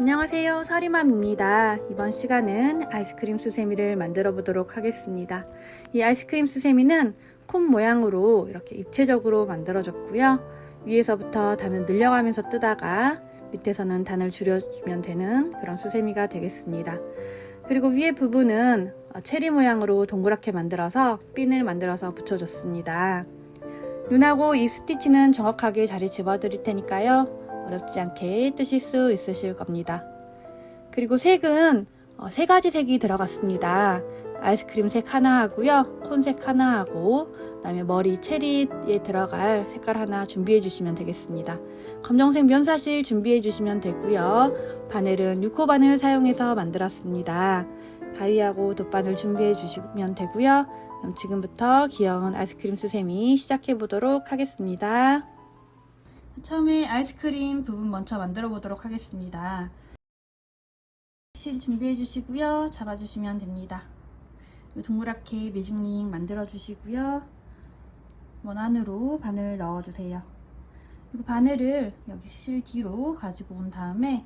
안녕하세요, 서리맘입니다. 이번 시간은 아이스크림 수세미를 만들어 보도록 하겠습니다. 이 아이스크림 수세미는 콘 모양으로 이렇게 입체적으로 만들어졌고요. 위에서부터 단을 늘려가면서 뜨다가 밑에서는 단을 줄여주면 되는 그런 수세미가 되겠습니다. 그리고 위에 부분은 체리 모양으로 동그랗게 만들어서 핀을 만들어서 붙여줬습니다. 눈하고 입 스티치는 정확하게 자리 집어드릴 테니까요. 어렵지 않게 뜨실 수 있으실 겁니다. 그리고 색은 세 가지 색이 들어갔습니다. 아이스크림 색 하나 하고요. 콘색 하나 하고 그다음에 머리 체리에 들어갈 색깔 하나 준비해 주시면 되겠습니다. 검정색 면사실 준비해 주시면 되고요. 바늘은 6호 바늘 사용해서 만들었습니다. 가위하고 돗바늘 준비해 주시면 되고요. 그럼 지금부터 귀여운 아이스크림 수세미 시작해 보도록 하겠습니다. 처음에 아이스크림 부분 먼저 만들어 보도록 하겠습니다. 실 준비해 주시고요. 잡아 주시면 됩니다. 동그랗게 매직링 만들어 주시고요. 원안으로 바늘 넣어 주세요. 그리고 바늘을 여기 실 뒤로 가지고 온 다음에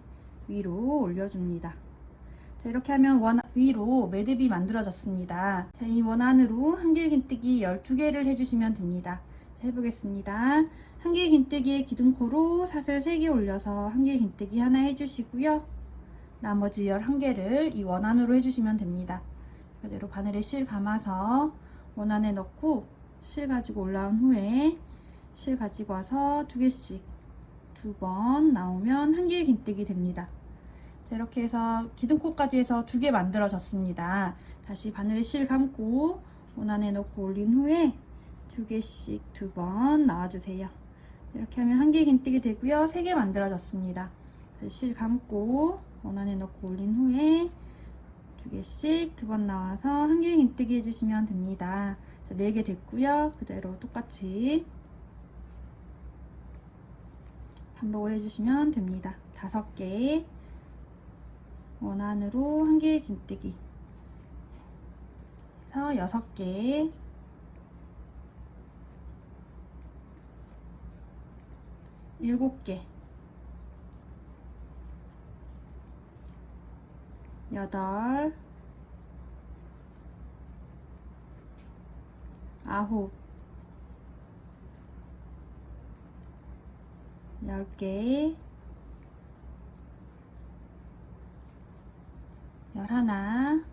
위로 올려 줍니다. 자, 이렇게 하면 위로 매듭이 만들어졌습니다. 자, 이 원안으로 한길긴뜨기 12개를 해주시면 됩니다. 자, 해보겠습니다. 한길긴뜨기의 기둥코로 사슬 3개 올려서 한길긴뜨기 하나 해주시고요. 나머지 11개를 이 원안으로 해주시면 됩니다. 그대로 바늘에 실 감아서 원안에 넣고 실 가지고 올라온 후에 실 가지고 와서 2개씩 2번 나오면 한길긴뜨기 됩니다. 자, 이렇게 해서 기둥코까지 해서 2개 만들어졌습니다. 다시 바늘에 실 감고 원안에 넣고 올린 후에 2개씩 2번 나와주세요. 이렇게 하면 한길긴뜨기 되고요. 3개 만들어졌습니다. 실 감고 원안에 넣고 올린 후에 2개씩 2번 나와서 한길긴뜨기 해주시면 됩니다. 자, 4개 됐고요. 그대로 똑같이 반복을 해주시면 됩니다. 5개 원안으로 한길긴뜨기 해서 6개 7개 8 9 10개 11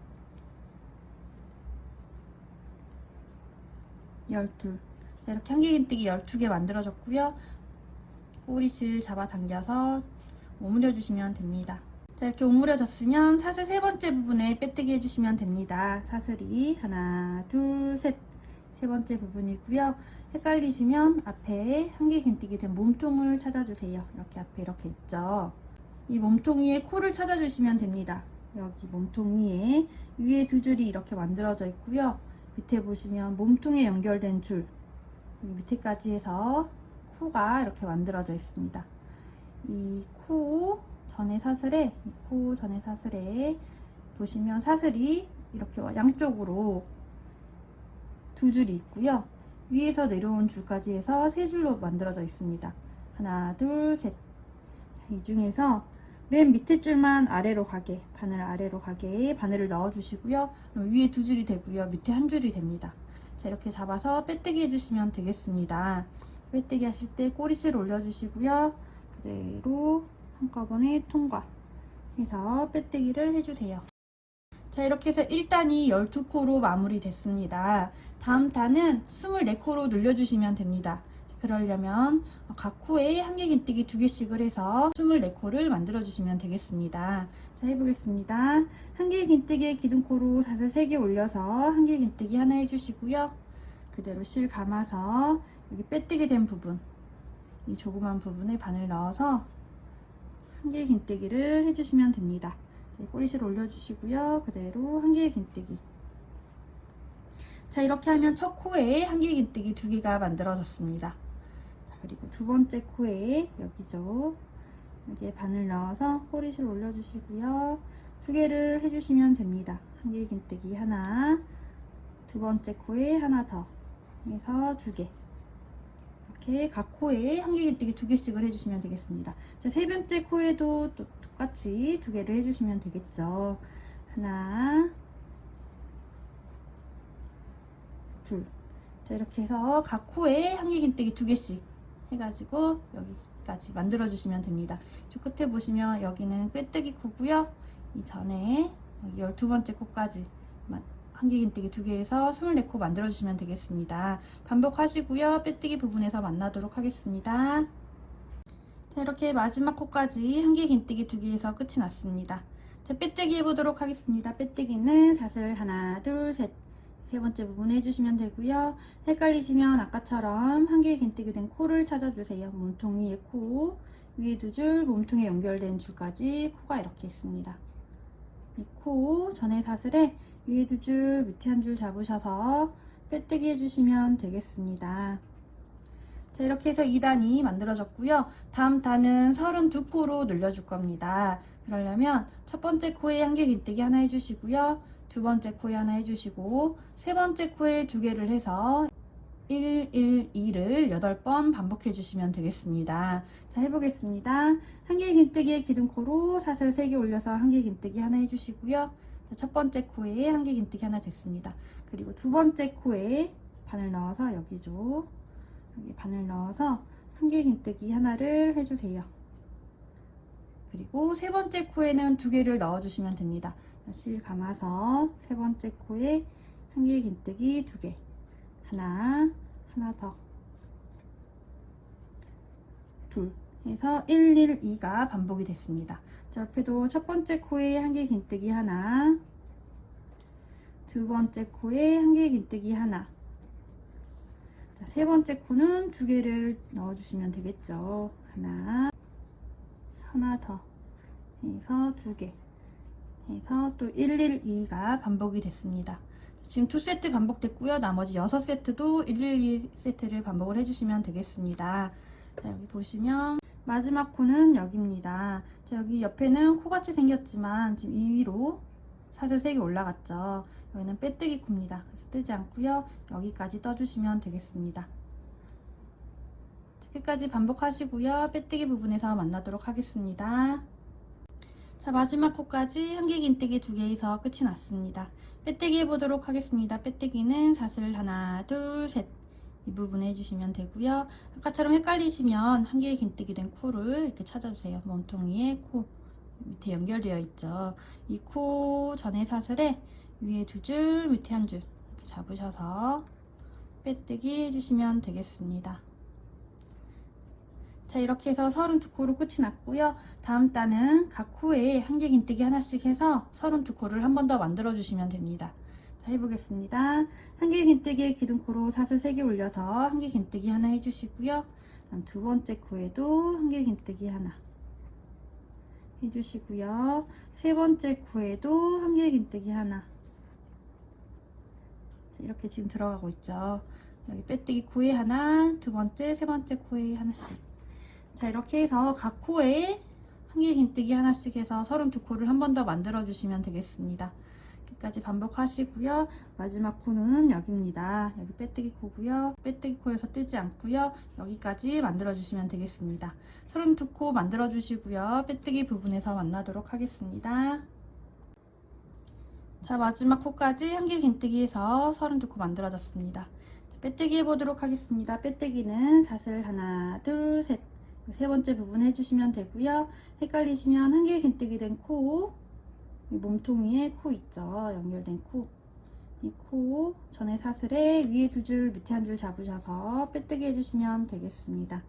12 자, 이렇게 한길긴뜨기 12개 만들어졌고요. 꼬리실 잡아당겨서 오므려 주시면 됩니다. 자, 이렇게 오므려졌으면 사슬 3번째 부분에 빼뜨기 해주시면 됩니다. 사슬이 하나 둘 셋 세 번째 부분이고요. 헷갈리시면 앞에 한길긴뜨기 된 몸통을 찾아주세요. 이렇게 앞에 이렇게 있죠. 이 몸통 위에 코를 찾아주시면 됩니다. 여기 몸통 위에 2줄이 이렇게 만들어져 있고요. 밑에 보시면 몸통에 연결된 줄 밑에까지 해서 코가 이렇게 만들어져 있습니다. 이 코 전의 사슬에 보시면 사슬이 이렇게 양쪽으로 2줄이 있고요. 위에서 내려온 줄까지 해서 3줄로 만들어져 있습니다. 하나 둘 셋. 이 중에서 맨 밑에 줄만 아래로 가게 바늘 아래로 가게 바늘을 넣어 주시고요. 위에 2줄이 되고요. 밑에 1줄이 됩니다. 자, 이렇게 잡아서 빼뜨기 해주시면 되겠습니다. 빼뜨기 하실 때 꼬리실 올려주시고요. 그대로 한꺼번에 통과해서 빼뜨기를 해주세요. 자, 이렇게 해서 1단이 12코로 마무리 됐습니다. 다음 단은 24코로 늘려주시면 됩니다. 그러려면 각 코에 한길긴뜨기 2개씩을 해서 24코를 만들어 주시면 되겠습니다. 자, 해보겠습니다. 한길긴뜨기의 기둥코로 사슬 3개 올려서 한길긴뜨기 하나 해주시고요. 그대로 실 감아서 여기 빼뜨기 된 부분 이 조그만 부분에 바늘 넣어서 한길긴뜨기를 해주시면 됩니다. 꼬리실 올려주시고요. 그대로 한길긴뜨기. 자, 이렇게 하면 첫 코에 한길긴뜨기 2개가 만들어졌습니다. 자, 그리고 2번째 코에 여기죠. 여기에 바늘 넣어서 꼬리실 올려주시고요. 2개를 해주시면 됩니다. 한길긴뜨기 하나, 2번째 코에 하나 더 해서 2개 이렇게 각 코에 한길긴뜨기 2개씩을 해주시면 되겠습니다. 자, 세 번째 코에도 또 똑같이 2개를 해주시면 되겠죠. 하나, 둘. 자, 이렇게 해서 각 코에 한길긴뜨기 2개씩 해가지고 여기까지 만들어주시면 됩니다. 저 끝에 보시면 여기는 빼뜨기 코고요. 이 전에 여기 12번째 코까지 한길긴뜨기 2개에서 24코 만들어주시면 되겠습니다. 반복하시고요. 빼뜨기 부분에서 만나도록 하겠습니다. 자, 이렇게 마지막 코까지 한길긴뜨기 2개에서 끝이 났습니다. 자, 빼뜨기 해보도록 하겠습니다. 빼뜨기는 사슬 하나, 둘, 셋. 세 번째 부분 해주시면 되고요. 헷갈리시면 아까처럼 한길긴뜨기 된 코를 찾아주세요. 몸통 위에 코, 위에 2줄, 몸통에 연결된 줄까지 코가 이렇게 있습니다. 이 코 전에 사슬에 위에 2줄, 밑에 1줄 잡으셔서 빼뜨기 해주시면 되겠습니다. 자, 이렇게 해서 2단이 만들어졌고요. 다음 단은 32코로 늘려줄 겁니다. 그러려면 첫 번째 코에 한길긴뜨기 하나 해주시고요. 두 번째 코에 하나 해주시고 세 번째 코에 2개를 해서 1, 1, 2를 8번 반복해 주시면 되겠습니다. 자, 해보겠습니다. 한길긴뜨기의 기둥코로 사슬 3개 올려서 한길긴뜨기 하나 해주시고요. 자, 첫 번째 코에 한길긴뜨기 하나 됐습니다. 그리고 두 번째 코에 바늘 넣어서 여기죠. 여기 바늘 넣어서 한길긴뜨기 하나를 해주세요. 그리고 세 번째 코에는 2개를 넣어주시면 됩니다. 실 감아서 세 번째 코에 한길긴뜨기 2개. 하나 더, 둘 해서 1, 1, 2가 반복이 됐습니다. 자, 옆에도 첫 번째 코에 한길긴뜨기 하나, 두 번째 코에 한길긴뜨기 하나. 자, 세 번째 코는 2개를 넣어주시면 되겠죠. 하나 더 해서 2개 해서 또 1, 1, 2가 반복이 됐습니다. 지금 2세트 반복됐고요. 나머지 6세트도 1, 1, 2세트를 반복을 해주시면 되겠습니다. 자, 여기 보시면 마지막 코는 여기입니다. 자, 여기 옆에는 코같이 생겼지만 지금 이 위로 사슬 3개 올라갔죠. 여기는 빼뜨기 코입니다. 그래서 뜨지 않고요. 여기까지 떠주시면 되겠습니다. 자, 끝까지 반복하시고요. 빼뜨기 부분에서 만나도록 하겠습니다. 자, 마지막 코까지 한길긴뜨기 2개에서 끝이 났습니다. 빼뜨기 해보도록 하겠습니다. 빼뜨기는 사슬 하나, 둘, 셋. 이 부분 해주시면 되고요. 아까처럼 헷갈리시면 한길긴뜨기 된 코를 이렇게 찾아주세요. 몸통 위에 코 밑에 연결되어 있죠. 이 코 전에 사슬에 위에 2줄, 밑에 1줄 이렇게 잡으셔서 빼뜨기 해주시면 되겠습니다. 자, 이렇게 해서 32코로 끝이 났고요. 다음 단은 각 코에 한길긴뜨기 하나씩 해서 32코를 한 번 더 만들어 주시면 됩니다. 자, 해보겠습니다. 한길긴뜨기의 기둥코로 사슬 3개 올려서 한길긴뜨기 하나 해주시고요. 다음 두 번째 코에도 한길긴뜨기 하나 해주시고요. 세 번째 코에도 한길긴뜨기 하나. 자, 이렇게 지금 들어가고 있죠. 여기 빼뜨기 코에 하나, 두 번째, 세 번째 코에 하나씩. 자, 이렇게 해서 각 코에 한길긴뜨기 하나씩 해서 32코를 한 번 더 만들어 주시면 되겠습니다. 끝까지 반복하시고요. 마지막 코는 여기입니다. 여기 빼뜨기 코고요. 빼뜨기 코에서 뜨지 않고요. 여기까지 만들어 주시면 되겠습니다. 32코 만들어 주시고요. 빼뜨기 부분에서 만나도록 하겠습니다. 자, 마지막 코까지 한길긴뜨기해서 32코 만들어졌습니다. 자, 빼뜨기 해보도록 하겠습니다. 빼뜨기는 사슬 하나, 둘, 셋. 세 번째 부분 해주시면 되고요. 헷갈리시면 한길긴뜨기 된 코, 몸통 위에 코 있죠. 연결된 코. 이 코 전에 사슬에 위에 2줄, 밑에 1줄 잡으셔서 빼뜨기 해주시면 되겠습니다.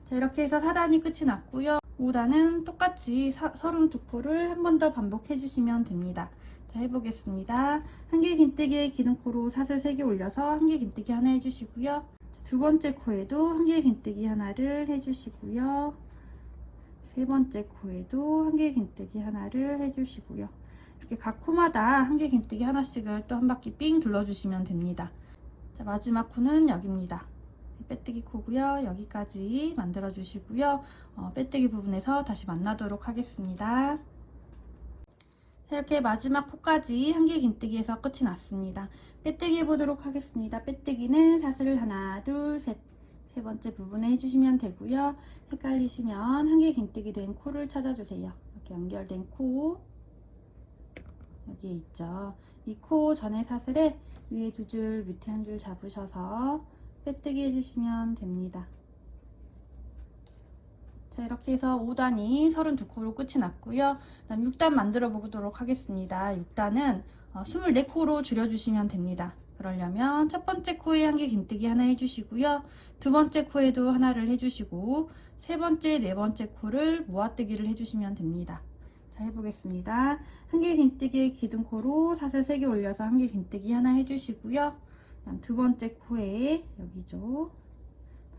자, 이렇게 해서 4단이 끝이 났고요. 5단은 똑같이 32코를 한 번 더 반복해 주시면 됩니다. 자, 해보겠습니다. 한길긴뜨기의 기둥코로 사슬 3개 올려서 한길긴뜨기 하나 해주시고요. 두 번째 코에도 한길긴뜨기 하나를 해주시고요. 세 번째 코에도 한길긴뜨기 하나를 해주시고요. 이렇게 각 코마다 한길긴뜨기 하나씩을 또 한 바퀴 삥 둘러주시면 됩니다. 자, 마지막 코는 여기입니다. 빼뜨기 코고요. 여기까지 만들어 주시고요. 빼뜨기 부분에서 다시 만나도록 하겠습니다. 이렇게 마지막 코까지 한 개 긴뜨기에서 끝이 났습니다. 빼뜨기 해보도록 하겠습니다. 빼뜨기는 사슬을 하나, 둘, 셋, 세 번째 부분에 해주시면 되고요. 헷갈리시면 한 개 긴뜨기 된 코를 찾아주세요. 이렇게 연결된 코 여기에 있죠. 이 코 전에 사슬에 위에 두 줄, 밑에 한 줄 잡으셔서 빼뜨기 해주시면 됩니다. 자, 이렇게 해서 5단이 32코로 끝이 났고요. 그다음 6단 만들어 보도록 하겠습니다. 6단은 24코로 줄여주시면 됩니다. 그러려면 첫 번째 코에 한 개 긴뜨기 하나 해주시고요. 두 번째 코에도 하나를 해주시고 세 번째, 네 번째 코를 모아뜨기를 해주시면 됩니다. 자, 해보겠습니다. 한 개 긴뜨기의 기둥코로 사슬 3개 올려서 한 개 긴뜨기 하나 해주시고요. 그다음 두 번째 코에 여기죠.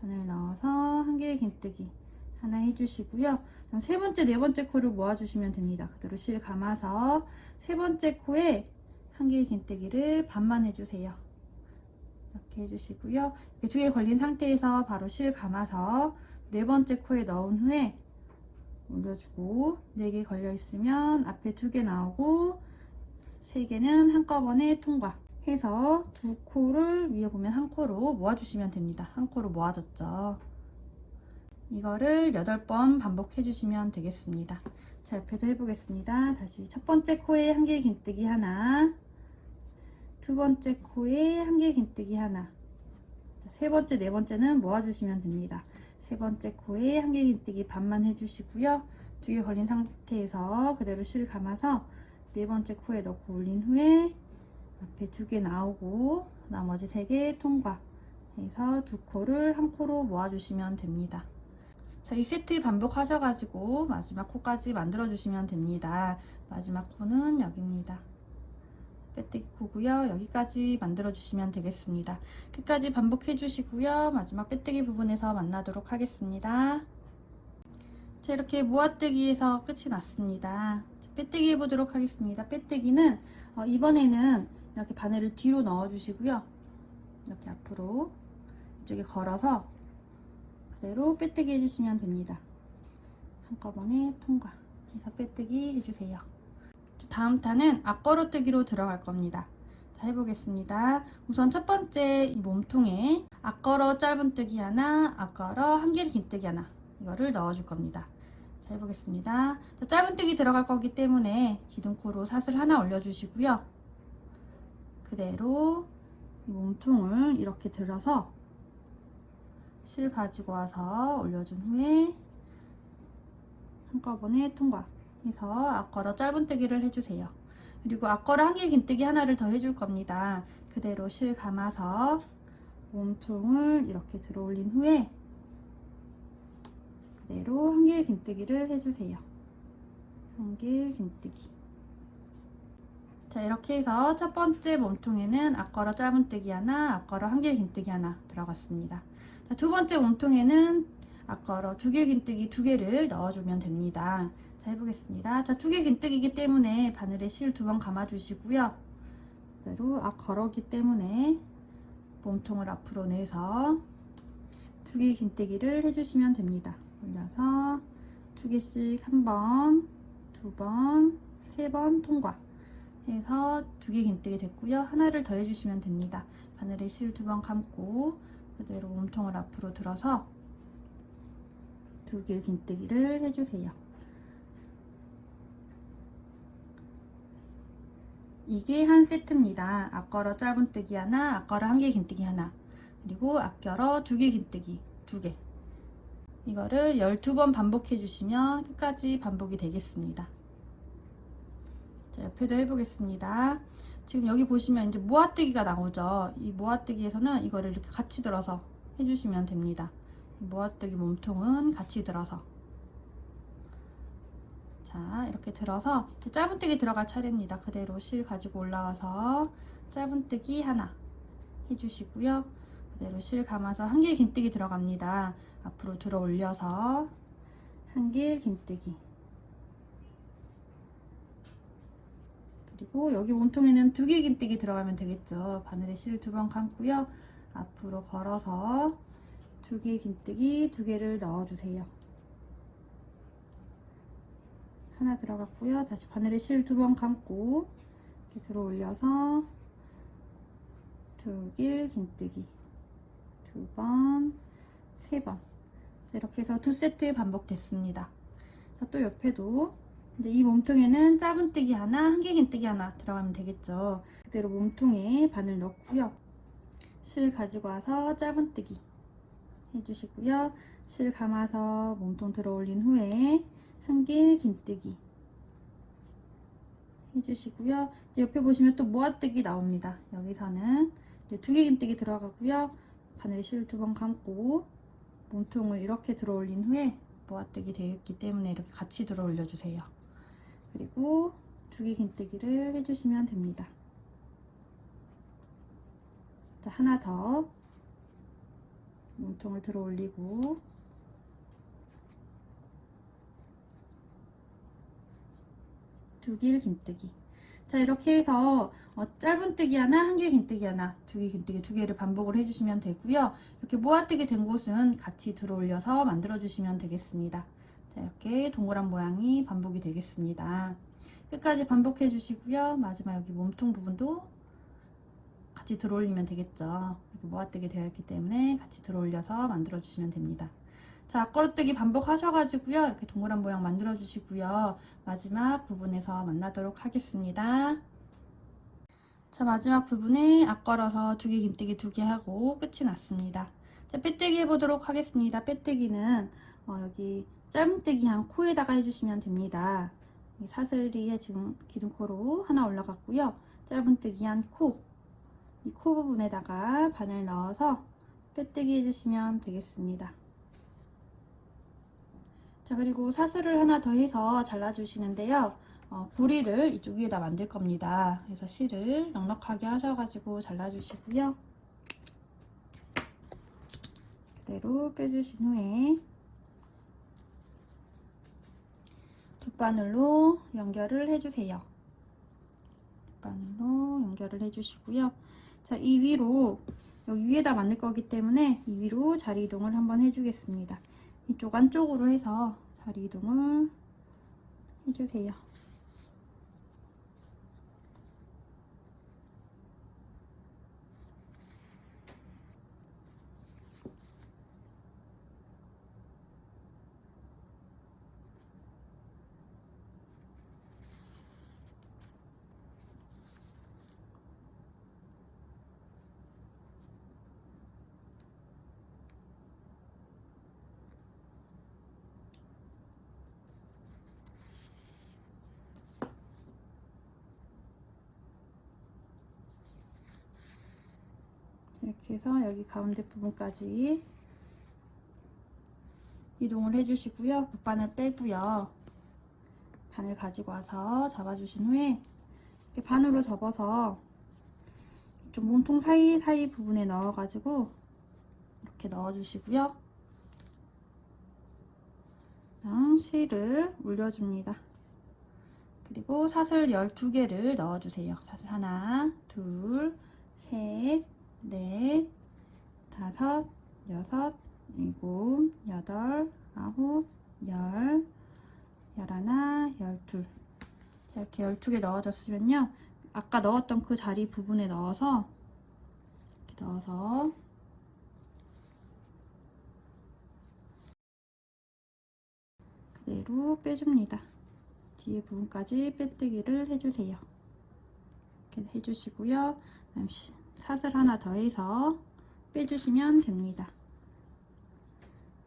바늘 넣어서 한 개 긴뜨기 하나 해주시고요. 그럼 세 번째, 네 번째 코를 모아주시면 됩니다. 그대로 실 감아서 세 번째 코에 한 개 긴뜨기를 반만 해주세요. 이렇게 해주시고요. 이렇게 두 개 걸린 상태에서 바로 실 감아서 네 번째 코에 넣은 후에 올려주고 4개 걸려 있으면 앞에 2개 나오고 3개는 한꺼번에 통과 해서 두 코를 위에 보면 한 코로 모아주시면 됩니다. 한 코로 모아졌죠. 이거를 8번 반복해 주시면 되겠습니다. 자, 옆에도 해보겠습니다. 다시 첫 번째 코에 한 개 긴뜨기 하나, 두 번째 코에 한 개 긴뜨기 하나, 세 번째, 네 번째는 모아주시면 됩니다. 세 번째 코에 한 개 긴뜨기 반만 해주시고요. 2개 걸린 상태에서 그대로 실 감아서 네 번째 코에 넣고 올린 후에 앞에 2개 나오고 나머지 3개 통과 해서 두 코를 한 코로 모아주시면 됩니다. 자, 2세트 반복하셔가지고 마지막 코까지 만들어 주시면 됩니다. 마지막 코는 여기입니다. 빼뜨기 코고요. 여기까지 만들어 주시면 되겠습니다. 끝까지 반복해 주시고요. 마지막 빼뜨기 부분에서 만나도록 하겠습니다. 자, 이렇게 모아뜨기에서 끝이 났습니다. 자, 빼뜨기 해보도록 하겠습니다. 빼뜨기는 이번에는 이렇게 바늘을 뒤로 넣어 주시고요. 이렇게 앞으로 이쪽에 걸어서 그대로 빼뜨기 해주시면 됩니다. 한꺼번에 통과 해서 빼뜨기 해주세요. 다음 탄은 앞걸어뜨기로 들어갈 겁니다. 자, 해보겠습니다. 우선 첫 번째 이 몸통에 앞걸어 짧은뜨기 하나, 앞걸어 한 개 긴뜨기 하나 이거를 넣어줄 겁니다. 자, 해보겠습니다. 자, 짧은뜨기 들어갈 거기 때문에 기둥코로 사슬 하나 올려주시고요. 그대로 이 몸통을 이렇게 들어서 실 가지고 와서 올려준 후에 한꺼번에 통과해서 앞걸어 짧은뜨기를 해주세요. 그리고 앞걸어 한 개 긴뜨기 하나를 더 해줄 겁니다. 그대로 실 감아서 몸통을 이렇게 들어 올린 후에 그대로 한 개 긴뜨기를 해주세요. 한 개 긴뜨기. 자, 이렇게 해서 첫 번째 몸통에는 앞걸어 짧은뜨기 하나, 앞걸어 한 개 긴뜨기 하나 들어갔습니다. 자, 두 번째 몸통에는 앞걸어 2개 긴뜨기 2개를 넣어주면 됩니다. 자, 해보겠습니다. 자, 2개 긴뜨기이기 때문에 바늘에 실 2번 감아주시고요. 그대로 앞걸어기 때문에 몸통을 앞으로 내서 2개 긴뜨기를 해주시면 됩니다. 올려서 2개씩 1번, 2번, 3번 통과 해서 2개 긴뜨기 됐고요. 하나를 더 해주시면 됩니다. 바늘에 실 2번 감고 그대로 몸통을 앞으로 들어서 2개 긴뜨기를 해주세요. 이게 한 세트입니다. 앞걸어 짧은뜨기 하나, 앞걸어 한 개 긴뜨기 하나, 그리고 앞걸어 2개 긴뜨기 2개. 이거를 12번 반복해 주시면 끝까지 반복이 되겠습니다. 자, 옆에도 해보겠습니다. 지금 여기 보시면 이제 모아뜨기가 나오죠. 이 모아뜨기에서는 이거를 이렇게 같이 들어서 해주시면 됩니다. 모아뜨기 몸통은 같이 들어서, 자, 이렇게 들어서 짧은뜨기 들어갈 차례입니다. 그대로 실 가지고 올라와서 짧은뜨기 하나 해주시고요. 그대로 실 감아서 한 개 긴뜨기 들어갑니다. 앞으로 들어 올려서 한 개 긴뜨기, 그리고 여기 몸통에는 2개 긴뜨기 들어가면 되겠죠. 바늘에 실 2번 감고요. 앞으로 걸어서 2개 긴뜨기 2개를 넣어주세요. 하나 들어갔고요. 다시 바늘에 실 2번 감고 이렇게 들어 올려서 두 길 긴뜨기 2번, 3번. 이렇게 해서 2세트 반복됐습니다. 자, 또 옆에도 이제 이 몸통에는 짧은뜨기 하나, 한길 긴뜨기 하나 들어가면 되겠죠. 그대로 몸통에 바늘 넣고요. 실 가지고 와서 짧은뜨기 해주시고요. 실 감아서 몸통 들어 올린 후에 한길 긴뜨기 해주시고요. 이제 옆에 보시면 또 모아뜨기 나옵니다. 여기서는 이제 2개 긴뜨기 들어가고요. 바늘 실 2번 감고 몸통을 이렇게 들어 올린 후에 모아뜨기 되어 있기 때문에 이렇게 같이 들어 올려주세요. 그리고 2개 긴뜨기를 해주시면 됩니다. 자, 하나 더 몸통을 들어 올리고 두 길 긴뜨기. 자, 이렇게 해서 짧은뜨기 하나, 한길 긴뜨기 하나, 2개 긴뜨기 2개를 반복을 해주시면 되고요. 이렇게 모아뜨기 된 곳은 같이 들어 올려서 만들어 주시면 되겠습니다. 자, 이렇게 동그란 모양이 반복이 되겠습니다. 끝까지 반복해 주시고요. 마지막 여기 몸통 부분도 같이 들어 올리면 되겠죠. 이렇게 모아뜨기 되어 있기 때문에 같이 들어 올려서 만들어 주시면 됩니다. 자, 앞걸어뜨기 반복하셔가지고요. 이렇게 동그란 모양 만들어 주시고요. 마지막 부분에서 만나도록 하겠습니다. 자, 마지막 부분에 앞걸어서 2개 긴뜨기 2개 하고 끝이 났습니다. 자, 빼뜨기 해보도록 하겠습니다. 빼뜨기는 여기 짧은뜨기 한 코에다가 해주시면 됩니다. 이 사슬이 지금 기둥코로 하나 올라갔고요. 짧은뜨기 한 코, 이 코 부분에다가 바늘 넣어서 빼뜨기 해주시면 되겠습니다. 자, 그리고 사슬을 하나 더 해서 잘라주시는데요. 고리를 이쪽 위에다 만들 겁니다. 그래서 실을 넉넉하게 하셔가지고 잘라주시고요. 그대로 빼주신 후에 뒷바늘로 연결을 해주세요. 뒷바늘로 연결을 해주시고요. 자, 이 위로 여기 위에다 만들 거기 때문에 이 위로 자리 이동을 한번 해주겠습니다. 이쪽 안쪽으로 해서 자리 이동을 해주세요. 이렇게 해서 여기 가운데 부분까지 이동을 해주시고요. 붓바늘 빼고요. 바늘 가지고 와서 잡아주신 후에 이렇게 반으로 접어서 좀 몸통 사이사이 부분에 넣어가지고 이렇게 넣어주시고요. 그다음 실을 올려줍니다. 그리고 사슬 12개를 넣어주세요. 사슬 하나, 둘, 셋, 넷, 다섯, 여섯, 일곱, 여덟, 아홉, 열, 열하나, 열둘. 자, 이렇게 12개 넣어줬으면요. 아까 넣었던 그 자리 부분에 넣어서 이렇게 넣어서 그대로 빼줍니다. 뒤에 부분까지 빼뜨기를 해주세요. 이렇게 해주시고요. 그다음 사슬 하나 더 해서 빼주시면 됩니다.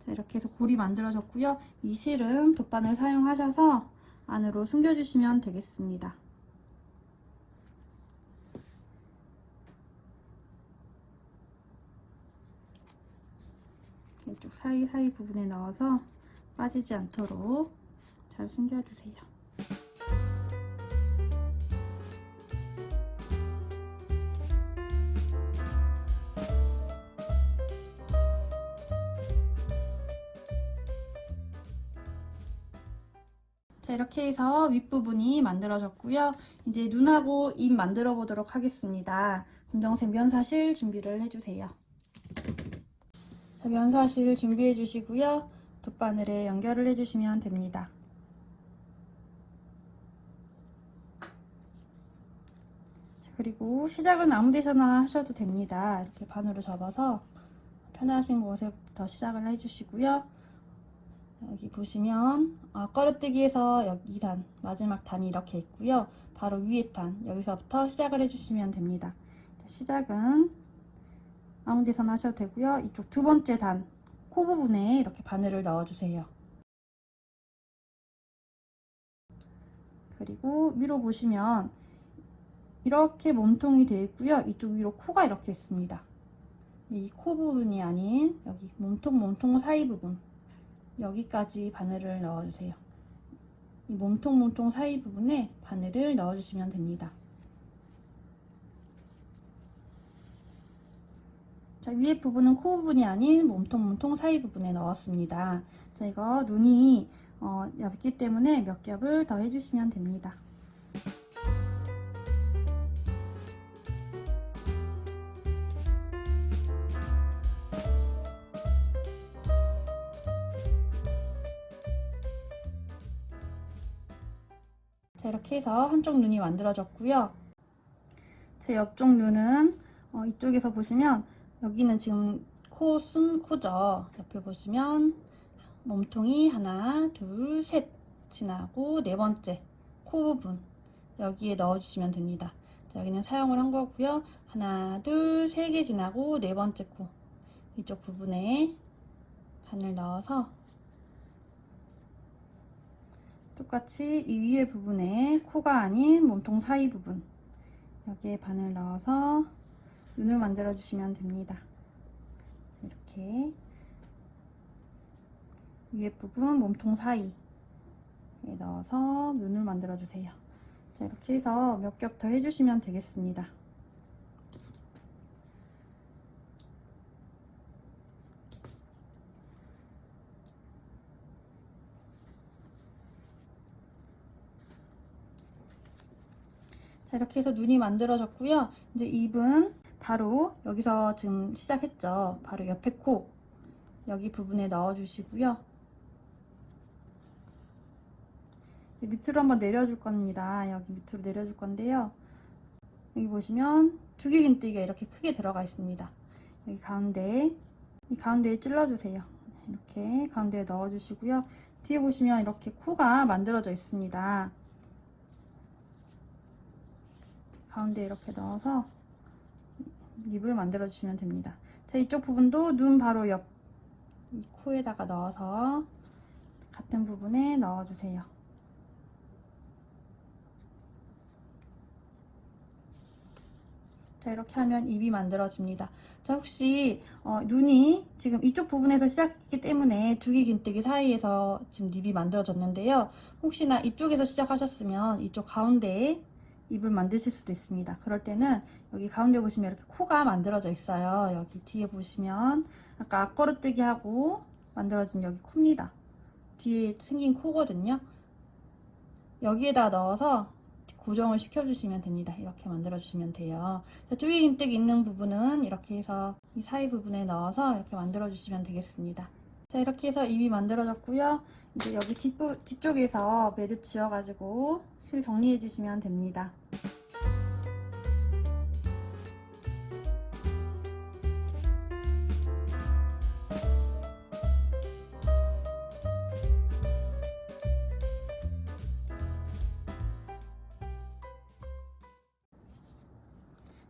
자, 이렇게 해서 골이 만들어졌고요. 이 실은 돗바늘 사용하셔서 안으로 숨겨주시면 되겠습니다. 이쪽 사이사이 부분에 넣어서 빠지지 않도록 잘 숨겨주세요. 자, 이렇게 해서 윗부분이 만들어졌고요. 이제 눈하고 입 만들어 보도록 하겠습니다. 검정색 면사실 준비를 해주세요. 자, 면사실 준비해 주시고요. 돗바늘에 연결을 해주시면 됩니다. 그리고 시작은 아무 데서나 하셔도 됩니다. 이렇게 반으로 접어서 편하신 곳에부터 시작을 해주시고요. 여기 보시면 걸어뜨기에서 여기 2단, 마지막 단이 이렇게 있고요. 바로 위에 단, 여기서부터 시작을 해주시면 됩니다. 자, 시작은 아무 데서나 하셔도 되고요. 이쪽 두 번째 단, 코 부분에 이렇게 바늘을 넣어주세요. 그리고 위로 보시면 이렇게 몸통이 되어 있고요. 이쪽 위로 코가 이렇게 있습니다. 이 코 부분이 아닌 여기 몸통 사이 부분, 여기까지 바늘을 넣어주세요. 이 몸통 사이 부분에 바늘을 넣어주시면 됩니다. 자, 위에 부분은 코 부분이 아닌 몸통 사이 부분에 넣었습니다. 자, 이거 눈이 얇기 때문에 몇 겹을 더 해주시면 됩니다. 자, 이렇게 해서 한쪽 눈이 만들어졌고요. 제 옆쪽 눈은 이쪽에서 보시면 여기는 지금 코 쓴 코죠. 옆에 보시면 몸통이 하나, 둘, 셋 지나고 네 번째 코 부분 여기에 넣어주시면 됩니다. 자, 여기는 사용을 한 거고요. 하나, 둘, 세 개 지나고 네 번째 코 이쪽 부분에 바늘 넣어서 똑같이 이 위에 부분에 코가 아닌 몸통 사이 부분 여기에 바늘 넣어서 눈을 만들어 주시면 됩니다. 이렇게 위에 부분 몸통 사이에 넣어서 눈을 만들어 주세요. 자, 이렇게 해서 몇 겹 더 해주시면 되겠습니다. 자, 이렇게 해서 눈이 만들어졌고요. 이제 입은 바로 여기서 지금 시작했죠. 바로 옆에 코 여기 부분에 넣어주시고요. 밑으로 한번 내려줄 겁니다. 여기 밑으로 내려줄 건데요. 여기 보시면 두 개 긴뜨기가 이렇게 크게 들어가 있습니다. 여기 가운데, 이 가운데에 찔러주세요. 이렇게 가운데에 넣어주시고요. 뒤에 보시면 이렇게 코가 만들어져 있습니다. 가운데 이렇게 넣어서 입을 만들어 주시면 됩니다. 자, 이쪽 부분도 눈 바로 옆 이 코에다가 넣어서 같은 부분에 넣어 주세요. 자, 이렇게 하면 입이 만들어집니다. 자, 혹시 눈이 지금 이쪽 부분에서 시작했기 때문에 두 개 긴뜨기 사이에서 지금 입이 만들어졌는데요. 혹시나 이쪽에서 시작하셨으면 이쪽 가운데에 입을 만드실 수도 있습니다. 그럴 때는 여기 가운데 보시면 이렇게 코가 만들어져 있어요. 여기 뒤에 보시면 아까 앞걸어뜨기 하고 만들어진 여기 코입니다. 뒤에 생긴 코거든요. 여기에다 넣어서 고정을 시켜주시면 됩니다. 이렇게 만들어주시면 돼요. 쭈기 긴뜨기 있는 부분은 이렇게 해서 이 사이 부분에 넣어서 이렇게 만들어주시면 되겠습니다. 자, 이렇게 해서 입이 만들어졌고요. 이제 여기 뒤쪽에서 매듭 지어가지고 실 정리해주시면 됩니다.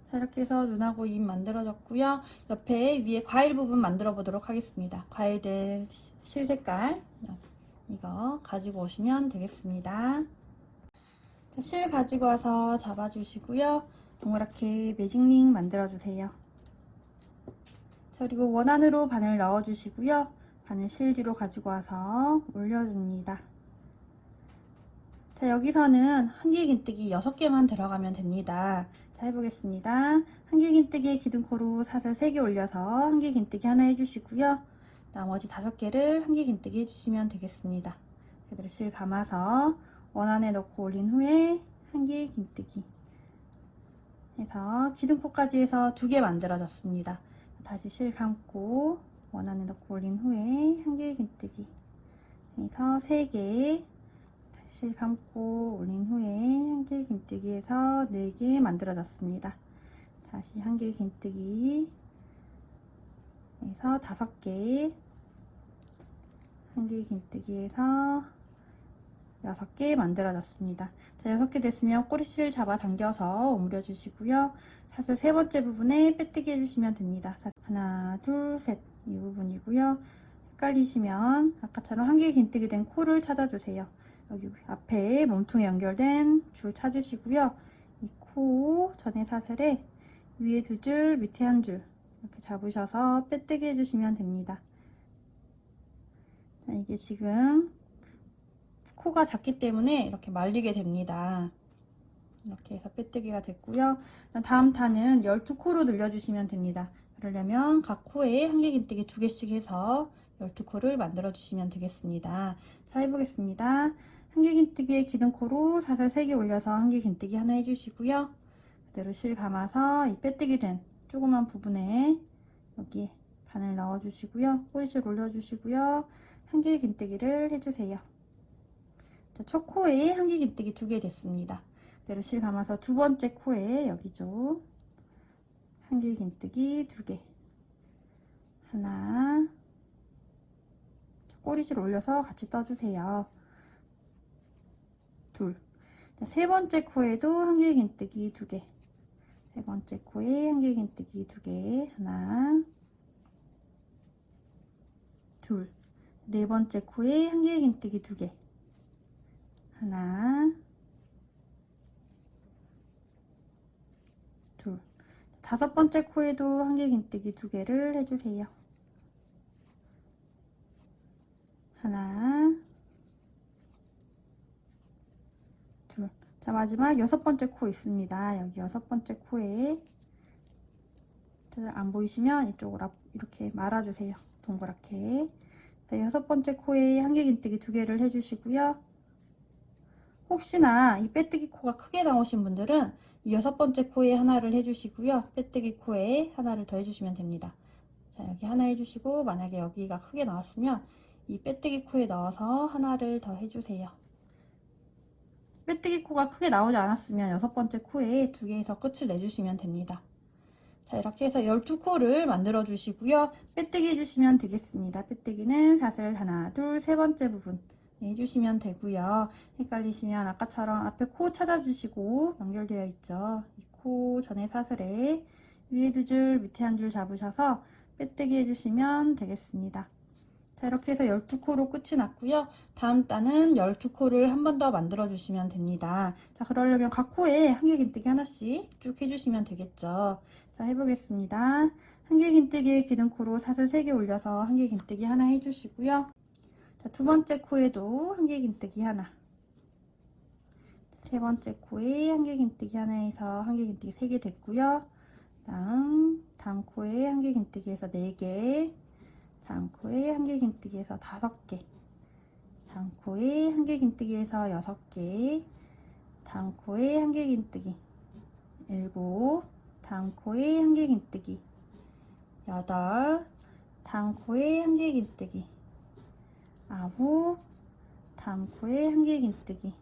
자, 이렇게 해서 눈하고 입 만들어졌고요. 옆에 위에 과일 부분 만들어 보도록 하겠습니다. 과일들 실 색깔 이거 가지고 오시면 되겠습니다. 자, 실 가지고 와서 잡아주시고요. 동그랗게 매직링 만들어 주세요. 자, 그리고 원안으로 바늘 넣어 주시고요. 바늘 실 뒤로 가지고 와서 올려줍니다. 자, 여기서는 한길 긴뜨기 6개만 들어가면 됩니다. 자, 해보겠습니다. 한길 긴뜨기에 기둥코로 사슬 3개 올려서 한길 긴뜨기 하나 해주시고요. 나머지 5개를 한길 긴뜨기 해주시면 되겠습니다. 그대로 실 감아서 원안에 넣고 올린 후에 한길 긴뜨기 해서 기둥코까지 해서 2개 만들어졌습니다. 다시 실 감고 원안에 넣고 올린 후에 한길 긴뜨기 해서 3개 실 감고 올린 후에 한길 긴뜨기에서 4개 만들어졌습니다. 다시 한길 긴뜨기 에서 5개, 한길 긴뜨기에서 6개 만들어졌습니다. 자, 6개 됐으면 꼬리실 잡아 당겨서 오므려 주시고요. 사슬 세 번째 부분에 빼뜨기 해주시면 됩니다. 하나, 둘, 셋, 이 부분이고요. 헷갈리시면 아까처럼 한길 긴뜨기 된 코를 찾아주세요. 여기 앞에 몸통에 연결된 줄 찾으시고요. 이 코 전에 사슬에 위에 2줄, 밑에 1줄 이렇게 잡으셔서 빼뜨기 해주시면 됩니다. 자, 이게 지금 코가 작기 때문에 이렇게 말리게 됩니다. 이렇게 해서 빼뜨기가 됐고요. 다음 타는 12코로 늘려주시면 됩니다. 그러려면 각 코에 한길 긴뜨기 2개씩 해서 12코를 만들어 주시면 되겠습니다. 자, 해보겠습니다. 한길 긴뜨기에 기둥코로 사슬 3개 올려서 한길 긴뜨기 하나 해주시고요. 그대로 실 감아서 이 빼뜨기 된 조그만 부분에 여기 바늘 넣어주시고요. 꼬리줄 올려주시고요. 한길 긴뜨기를 해주세요. 자, 첫 코에 한길 긴뜨기 2개 됐습니다. 그대로 실 감아서 두 번째 코에 여기죠. 한길 긴뜨기 2개. 하나. 꼬리줄 올려서 같이 떠주세요. 둘. 자, 세 번째 코에도 한길 긴뜨기 2개. 세 번째 코에 한길 긴뜨기 2개. 하나. 둘. 네 번째 코에 한길 긴뜨기 2개. 하나. 둘. 다섯 번째 코에도 한길 긴뜨기 2개를 해주세요. 하나. 둘. 자, 마지막 6번째 코 있습니다. 여기 6번째 코에 안 보이시면 이쪽으로 이렇게 말아주세요. 동그랗게. 자, 6번째 코에 한길 긴뜨기 2개를 해주시고요. 혹시나 이 빼뜨기 코가 크게 나오신 분들은 이 6번째 코에 하나를 해주시고요. 빼뜨기 코에 하나를 더 해주시면 됩니다. 자, 여기 하나 해주시고, 만약에 여기가 크게 나왔으면 이 빼뜨기 코에 넣어서 하나를 더 해주세요. 빼뜨기 코가 크게 나오지 않았으면 6번째 코에 2개에서 끝을 내주시면 됩니다. 자, 이렇게 해서 12코를 만들어 주시고요. 빼뜨기 해주시면 되겠습니다. 빼뜨기는 사슬 하나, 둘, 세 번째 부분 해주시면 되고요. 헷갈리시면 아까처럼 앞에 코 찾아주시고 연결되어 있죠. 이 코 전에 사슬에 위에 2줄, 밑에 1줄 잡으셔서 빼뜨기 해주시면 되겠습니다. 자, 이렇게 해서 12코로 끝이 났고요. 다음 단은 12코를 한 번 더 만들어 주시면 됩니다. 자, 그러려면 각 코에 한길 긴뜨기 하나씩 쭉 해주시면 되겠죠. 자, 해보겠습니다. 한길 긴뜨기에 기둥코로 사슬 3개 올려서 한길 긴뜨기 하나 해주시고요. 자, 두 번째 코에도 한길 긴뜨기 하나. 세 번째 코에 한길 긴뜨기 하나 해서 한길 긴뜨기 3개 됐고요. 다음 코에 한길 긴뜨기 해서 4개. 다음 코에 한길 긴뜨기에서 5개. 다음 코에 한길 긴뜨기에서 6개. 다음 코에 한길 긴뜨기 7. 다음 코에 한길 긴뜨기 8. 다음 코에 한길 긴뜨기 9. 다음 코에 한길 긴뜨기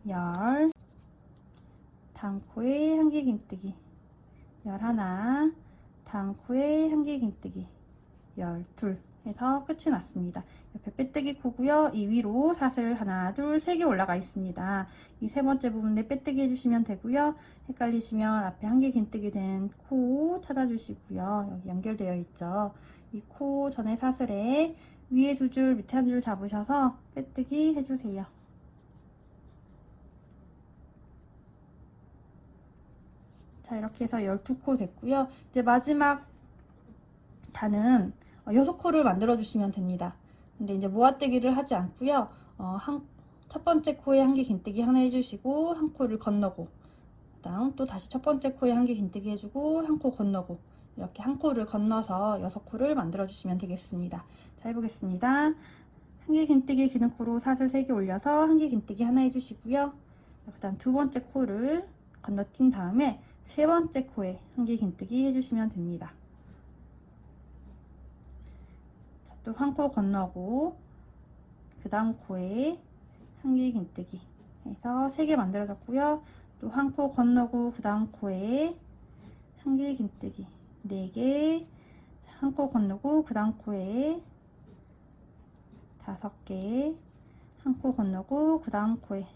10. 다음 코에 한길 긴뜨기 11. 다음 코에 한길 긴뜨기 12 해서 끝이 났습니다. 옆에 빼뜨기 코고요. 이 위로 사슬 하나, 둘, 3개 올라가 있습니다. 이 세 번째 부분에 빼뜨기 해주시면 되고요. 헷갈리시면 앞에 한길 긴뜨기 된 코 찾아주시고요. 여기 연결되어 있죠. 이 코 전에 사슬에 위에 2줄, 밑에 1줄 잡으셔서 빼뜨기 해주세요. 자, 이렇게 해서 12코 됐고요. 이제 마지막 단은 6코를 만들어 주시면 됩니다. 근데 이제 모아뜨기를 하지 않고요. 첫 번째 코에 한길 긴뜨기 하나 해주시고 한 코를 건너고, 그다음 또 다시 첫 번째 코에 한길 긴뜨기 해주고 한 코 건너고, 이렇게 한 코를 건너서 6코를 만들어 주시면 되겠습니다. 자, 해보겠습니다. 한길 긴뜨기 기둥코로 사슬 3개 올려서 한길 긴뜨기 하나 해주시고요. 그다음 두 번째 코를 건너뛴 다음에 세 번째 코에 한길 긴뜨기 해주시면 됩니다. 또 한 코 건너고, 그 다음 코에 한길 긴뜨기 해서 3개 만들어졌고요. 또 한 코 건너고 그 다음 코에 한길 긴뜨기 4개, 한 코 건너고 그 다음 코에 5개, 한 코 건너고 그 다음 코에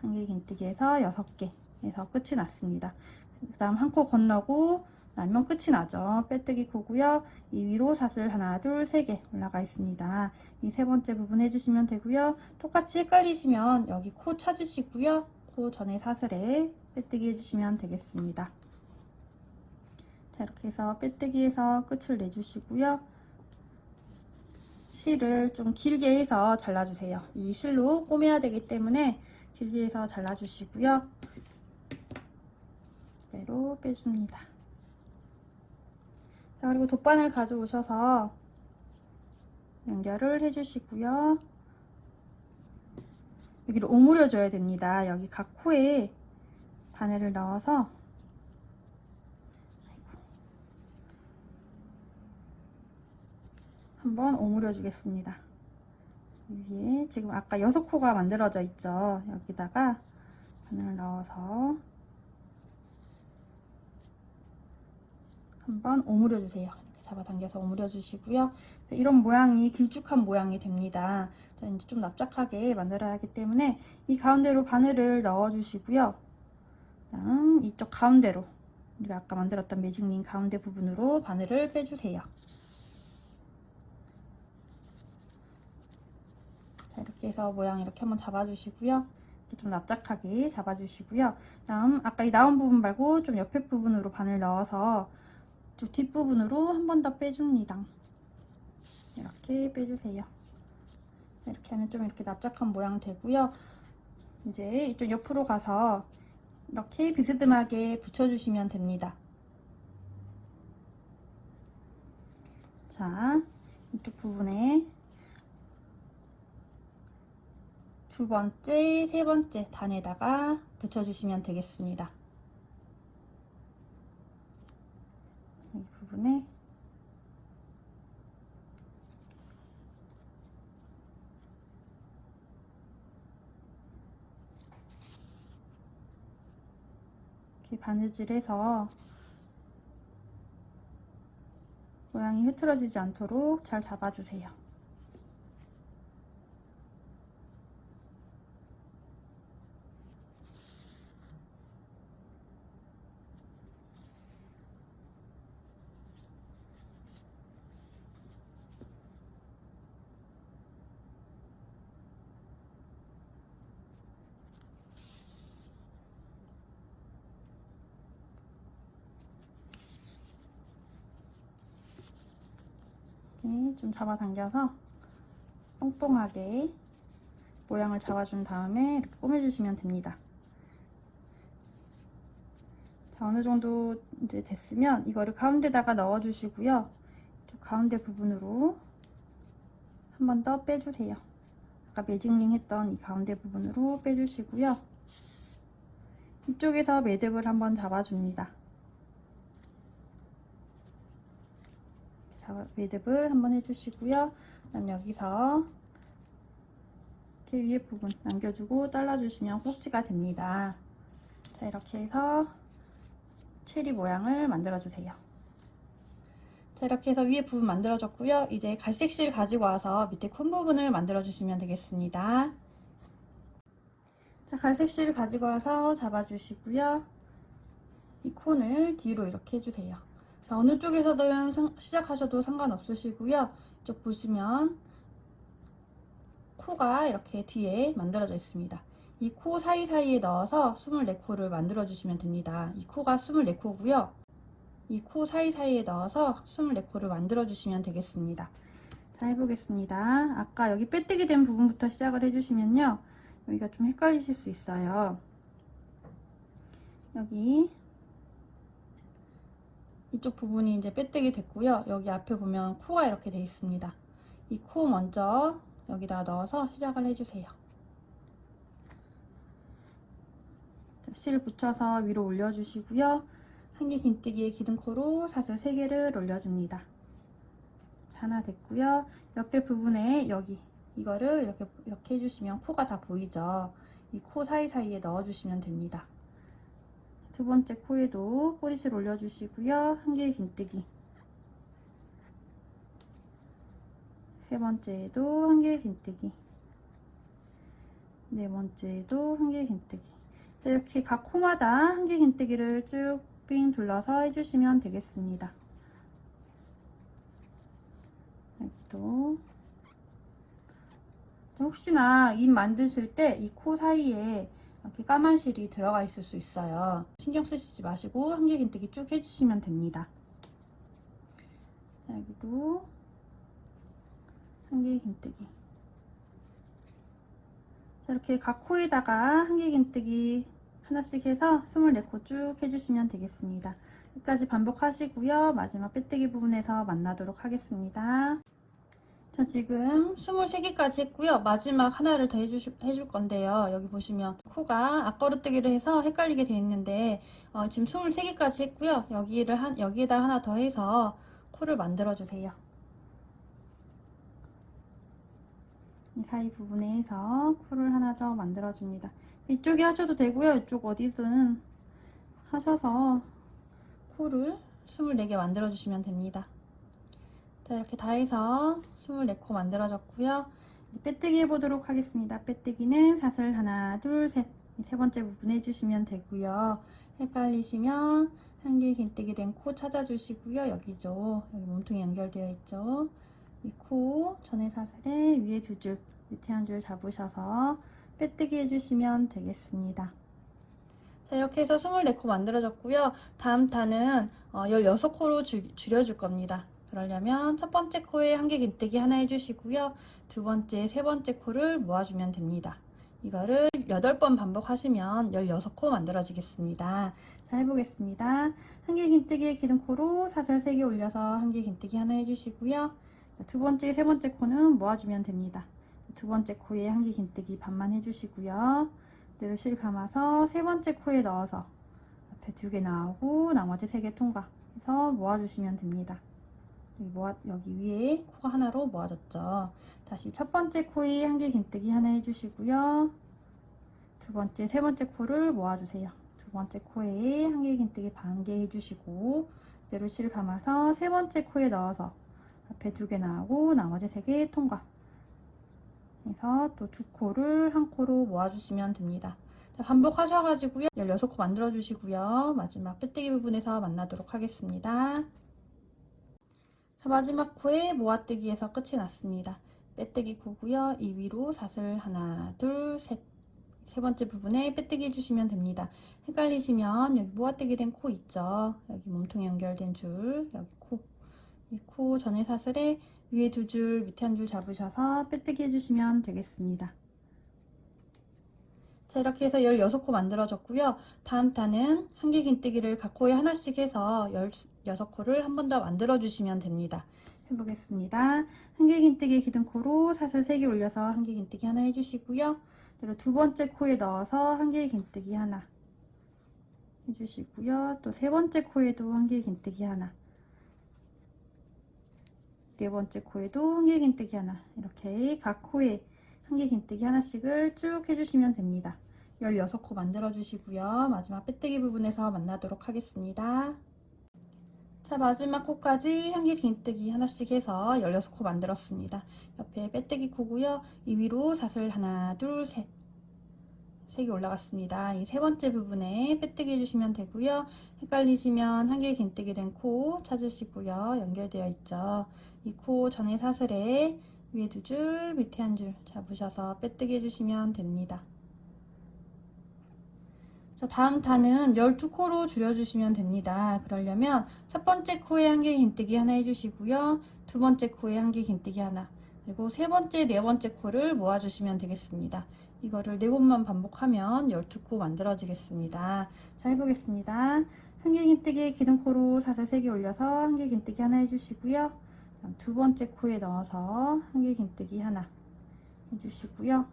한길 긴뜨기에서 6개 해서 끝이 났습니다. 그 다음 한 코 건너고 나면 끝이 나죠. 빼뜨기 코고요. 이 위로 사슬 하나, 둘, 3개 올라가 있습니다. 이 3번째 부분 해주시면 되고요. 똑같이 헷갈리시면 여기 코 찾으시고요. 코 전에 사슬에 빼뜨기 해주시면 되겠습니다. 자, 이렇게 해서 빼뜨기해서 끝을 내주시고요. 실을 좀 길게 해서 잘라주세요. 이 실로 꼬매야 되기 때문에 길게 해서 잘라주시고요. 그대로 빼줍니다. 자, 그리고 돗바늘 가져오셔서 연결을 해주시고요. 여기를 오므려 줘야 됩니다. 여기 각 코에 바늘을 넣어서 한번 오므려 주겠습니다. 위에 지금 아까 6코가 만들어져 있죠. 여기다가 바늘을 넣어서 한번 오므려 주세요. 이렇게 잡아당겨서 오므려 주시고요. 이런 모양이 길쭉한 모양이 됩니다. 자, 이제 좀 납작하게 만들어야 하기 때문에 이 가운데로 바늘을 넣어 주시고요. 그다음 이쪽 가운데로 우리가 아까 만들었던 매직링 가운데 부분으로 바늘을 빼주세요. 자, 이렇게 해서 모양 이렇게 한번 잡아주시고요. 좀 납작하게 잡아주시고요. 다음 아까 이 나온 부분 말고 좀 옆에 부분으로 바늘 넣어서 좀 뒷부분으로 한 번 더 빼줍니다. 이렇게 빼주세요. 자, 이렇게 하면 좀 이렇게 납작한 모양 되고요. 이제 이쪽 옆으로 가서 이렇게 비스듬하게 붙여주시면 됩니다. 자, 이쪽 부분에 2번째, 3번째 단에다가 붙여주시면 되겠습니다. 이 부분에 이렇게 바느질해서 모양이 흐트러지지 않도록 잘 잡아주세요. 이렇게 좀 잡아당겨서 뽕뽕하게 모양을 잡아준 다음에 이렇게 꼬매주시면 됩니다. 자, 어느 정도 이제 됐으면 이거를 가운데다가 넣어주시고요. 좀 가운데 부분으로 한 번 더 빼주세요. 아까 매직링 했던 이 가운데 부분으로 빼주시고요. 이쪽에서 매듭을 한번 잡아줍니다. 매듭을 한번 해주시고요. 그다음 여기서 이렇게 위에 부분 남겨주고 잘라주시면 꼭지가 됩니다. 자, 이렇게 해서 체리 모양을 만들어주세요. 자, 이렇게 해서 위에 부분 만들어졌고요. 이제 갈색 실 가지고 와서 밑에 콘 부분을 만들어주시면 되겠습니다. 자, 갈색 실 가지고 와서 잡아주시고요. 이 콘을 뒤로 이렇게 해주세요. 자, 어느 쪽에서든 시작하셔도 상관없으시고요. 이쪽 보시면 코가 이렇게 뒤에 만들어져 있습니다. 이 코 사이사이에 넣어서 24코를 만들어 주시면 됩니다. 이 코가 24코고요. 이 코 사이사이에 넣어서 24코를 만들어 주시면 되겠습니다. 자, 해보겠습니다. 아까 여기 빼뜨기 된 부분부터 시작을 해주시면요. 여기가 좀 헷갈리실 수 있어요. 여기 이쪽 부분이 이제 빼뜨기 됐고요. 여기 앞에 보면 코가 이렇게 되어 있습니다. 이 코 먼저 여기다 넣어서 시작을 해주세요. 자, 실 붙여서 위로 올려주시고요. 한길 긴뜨기에 기둥코로 사슬 3개를 올려줍니다. 자, 하나 됐고요. 옆에 부분에 여기 이거를 이렇게 해주시면 코가 다 보이죠? 이 코 사이사이에 넣어주시면 됩니다. 두 번째 코에도 꼬리실 올려주시고요. 한 개의 긴뜨기. 세 번째에도 한 개의 긴뜨기. 네 번째에도 한 개의 긴뜨기. 자, 이렇게 각 코마다 한 개의 긴뜨기를 쭉 빙 둘러서 해주시면 되겠습니다. 여기도. 혹시나 입 만드실 때 이 코 사이에 이렇게 까만 실이 들어가 있을 수 있어요. 신경 쓰시지 마시고 한 개 긴뜨기 쭉 해주시면 됩니다. 자, 여기도 한 개 긴뜨기. 자, 이렇게 각 코에다가 한 개 긴뜨기 하나씩 해서 24코 쭉 해주시면 되겠습니다. 여기까지 반복하시고요. 마지막 빼뜨기 부분에서 만나도록 하겠습니다. 자, 지금 23개까지 했고요. 마지막 하나를 더 해줄 건데요. 여기 보시면 코가 앞걸음뜨기를 해서 헷갈리게 되어 있는데 지금 23개까지 했고요. 여기에다 하나 더 해서 코를 만들어 주세요. 이 사이 부분에서 코를 하나 더 만들어 줍니다. 이쪽에 하셔도 되고요. 이쪽 어디든 하셔서 코를 24개 만들어 주시면 됩니다. 자, 이렇게 다 해서 24코 만들어졌고요. 이제 빼뜨기 해보도록 하겠습니다. 빼뜨기는 사슬 하나, 둘, 셋. 세 번째 부분 해주시면 되고요. 헷갈리시면 한 개 긴뜨기 된 코 찾아주시고요. 여기죠. 여기 몸통이 연결되어 있죠. 이 코 전에 사슬에 위에 두 줄, 밑에 한 줄 잡으셔서 빼뜨기 해주시면 되겠습니다. 자, 이렇게 해서 24코 만들어졌고요. 다음 탄은 16코로 줄여줄 겁니다. 그러려면 첫 번째 코에 한 개 긴뜨기 하나 해주시고요. 두 번째, 세 번째 코를 모아주면 됩니다. 이거를 8번 반복하시면 16코 만들어지겠습니다. 자, 해보겠습니다. 한 개 긴뜨기의 기둥코로 사슬 3개 올려서 한 개 긴뜨기 하나 해주시고요. 자, 두 번째, 세 번째 코는 모아주면 됩니다. 두 번째 코에 한 개 긴뜨기 반만 해주시고요. 그대로 실 감아서 세 번째 코에 넣어서 앞에 2개 나오고 나머지 3개 통과해서 모아주시면 됩니다. 여기 위에 코가 하나로 모아졌죠. 다시 첫 번째 코에 한 개 긴뜨기 하나 해주시고요. 두 번째, 세 번째 코를 모아주세요. 두 번째 코에 한 개 긴뜨기 반 개 해주시고 그대로 실 감아서 세 번째 코에 넣어서 앞에 2개 나오고 나머지 3개 통과 해서 또 2코를 한 코로 모아주시면 됩니다. 자, 반복하셔가지고요. 16코 만들어주시고요. 마지막 빼뜨기 부분에서 만나도록 하겠습니다. 자, 마지막 코에 모아뜨기에서 끝이 났습니다. 빼뜨기 코고요. 이 위로 사슬 하나, 둘, 셋. 세 번째 부분에 빼뜨기 해주시면 됩니다. 헷갈리시면 여기 모아뜨기 된 코 있죠. 여기 몸통에 연결된 줄, 여기 코. 이 코 전에 사슬에 위에 2줄, 밑에 한 줄 잡으셔서 빼뜨기 해주시면 되겠습니다. 자, 이렇게 해서 16코 만들어졌고요. 다음 탄은 한 개 긴뜨기를 각 코에 하나씩 해서 16코를 한 번 더 만들어 주시면 됩니다. 해보겠습니다. 한 개 긴뜨기 기둥코로 사슬 3개 올려서 한 개 긴뜨기 하나 해주시고요. 그리고 두 번째 코에 넣어서 한 개 긴뜨기 하나 해주시고요. 또 세 번째 코에도 한 개 긴뜨기 하나, 네 번째 코에도 한 개 긴뜨기 하나, 이렇게 각 코에 한 개 긴뜨기 하나씩을 쭉 해주시면 됩니다. 16코 만들어 주시고요. 마지막 빼뜨기 부분에서 만나도록 하겠습니다. 자, 마지막 코까지 한 개 긴뜨기 하나씩 해서 16코 만들었습니다. 옆에 빼뜨기 코고요. 이 위로 사슬 하나, 둘, 셋. 3개 올라갔습니다. 이 세 번째 부분에 빼뜨기 해주시면 되고요. 헷갈리시면 한 개 긴뜨기 된 코 찾으시고요. 연결되어 있죠. 이 코 전에 사슬에 위에 2줄, 밑에 한 줄 잡으셔서 빼뜨기 해주시면 됩니다. 자, 다음 탄은 12코로 줄여주시면 됩니다. 그러려면 첫 번째 코에 한 개 긴뜨기 하나 해주시고요. 두 번째 코에 한 개 긴뜨기 하나, 그리고 세 번째, 네 번째 코를 모아주시면 되겠습니다. 이거를 4번만 반복하면 12코 만들어지겠습니다. 자, 해보겠습니다. 한 개 긴뜨기 기둥코로 사슬 3개 올려서 한 개 긴뜨기 하나 해주시고요. 두 번째 코에 넣어서 한 개 긴뜨기 하나 해주시고요.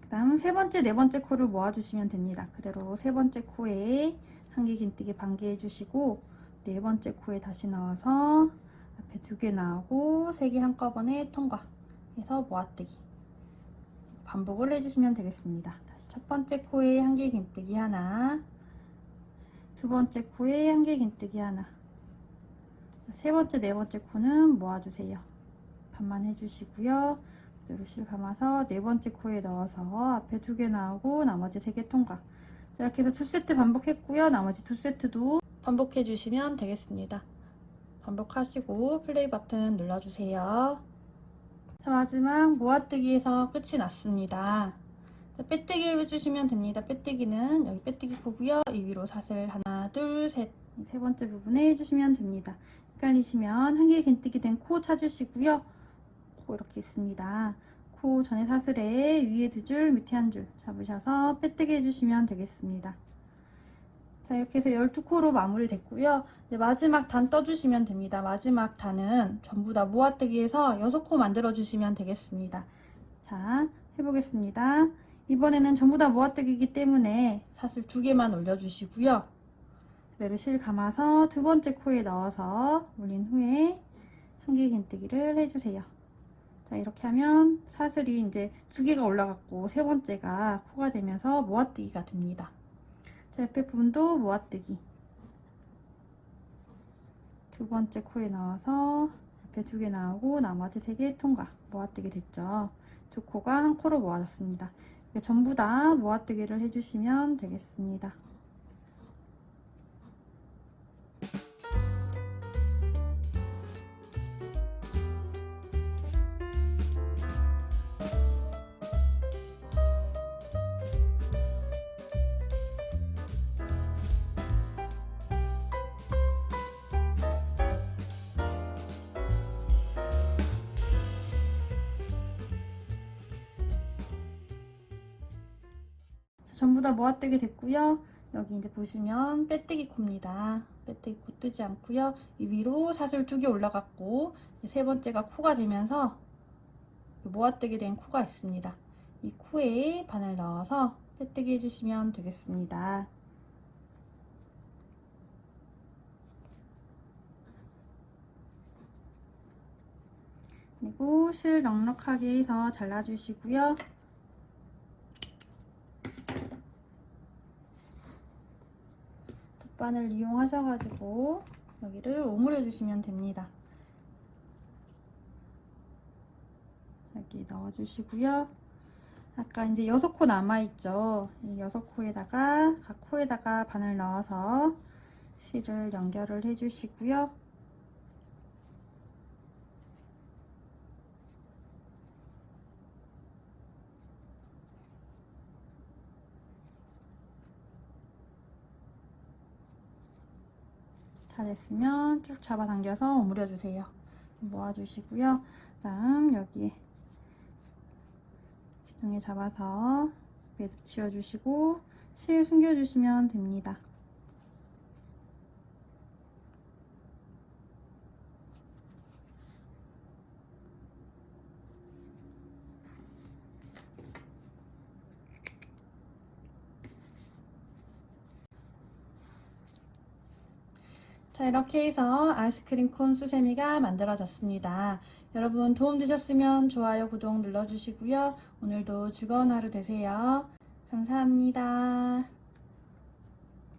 그 다음 세 번째, 네 번째 코를 모아주시면 됩니다. 그대로 세 번째 코에 한 개 긴뜨기 반 개 해주시고 네 번째 코에 다시 넣어서 앞에 2개 나오고 3개 한꺼번에 통과 해서 모아뜨기 반복을 해주시면 되겠습니다. 다시 첫 번째 코에 한 개 긴뜨기 하나, 두 번째 코에 한 개 긴뜨기 하나, 세 번째, 네 번째 코는 모아주세요. 반만 해주시고요. 그대로 실 감아서 네 번째 코에 넣어서 앞에 2개 나오고 나머지 3개 통과. 이렇게 해서 2세트 반복했고요. 나머지 2세트도 반복해 주시면 되겠습니다. 반복하시고 플레이 버튼 눌러주세요. 자, 마지막 모아뜨기에서 끝이 났습니다. 자, 빼뜨기 해주시면 됩니다. 빼뜨기는 여기 빼뜨기 코고요. 이 위로 사슬 하나, 둘, 셋. 세 번째 부분에 해주시면 됩니다. 헷갈리시면 한 개 긴뜨기 된 코 찾으시고요. 코 이렇게 있습니다. 코 전에 사슬에 위에 2줄, 밑에 1줄 잡으셔서 빼뜨기 해주시면 되겠습니다. 자, 이렇게 해서 12코로 마무리 됐고요. 이제 마지막 단 떠주시면 됩니다. 마지막 단은 전부 다 모아뜨기해서 6코 만들어 주시면 되겠습니다. 자, 해보겠습니다. 이번에는 전부 다 모아뜨기이기 때문에 사슬 2개만 올려주시고요. 그대로 실 감아서 두 번째 코에 넣어서 올린 후에 한 개 긴뜨기를 해주세요. 자, 이렇게 하면 사슬이 이제 2개가 올라갔고 세 번째가 코가 되면서 모아뜨기가 됩니다. 자, 옆에 부분도 모아뜨기. 두 번째 코에 넣어서 옆에 2개 나오고 나머지 3개 통과. 모아뜨기 됐죠. 2코가 한 코로 모아졌습니다. 전부 다 모아뜨기를 해주시면 되겠습니다. 전부 다 모아뜨기 됐고요. 여기 이제 보시면 빼뜨기 코입니다. 빼뜨기 코 뜨지 않고요. 이 위로 사슬 2개 올라갔고 세 번째가 코가 되면서 모아뜨기 된 코가 있습니다. 이 코에 바늘 넣어서 빼뜨기 해주시면 되겠습니다. 그리고 실 넉넉하게 해서 잘라주시고요. 돗바늘 이용하셔가지고 여기를 오므려 주시면 됩니다. 여기 넣어주시고요. 아까 이제 6코 남아있죠. 이 6코에다가 각 코에다가 바늘 넣어서 실을 연결을 해주시고요. 다 됐으면 쭉 잡아당겨서 오므려 주세요. 모아주시고요. 다음 여기에 기둥에 잡아서 매듭 지어주시고 실 숨겨주시면 됩니다. 자, 이렇게 해서 아이스크림 콘 수세미가 만들어졌습니다. 여러분 도움 되셨으면 좋아요, 구독 눌러주시고요. 오늘도 즐거운 하루 되세요. 감사합니다.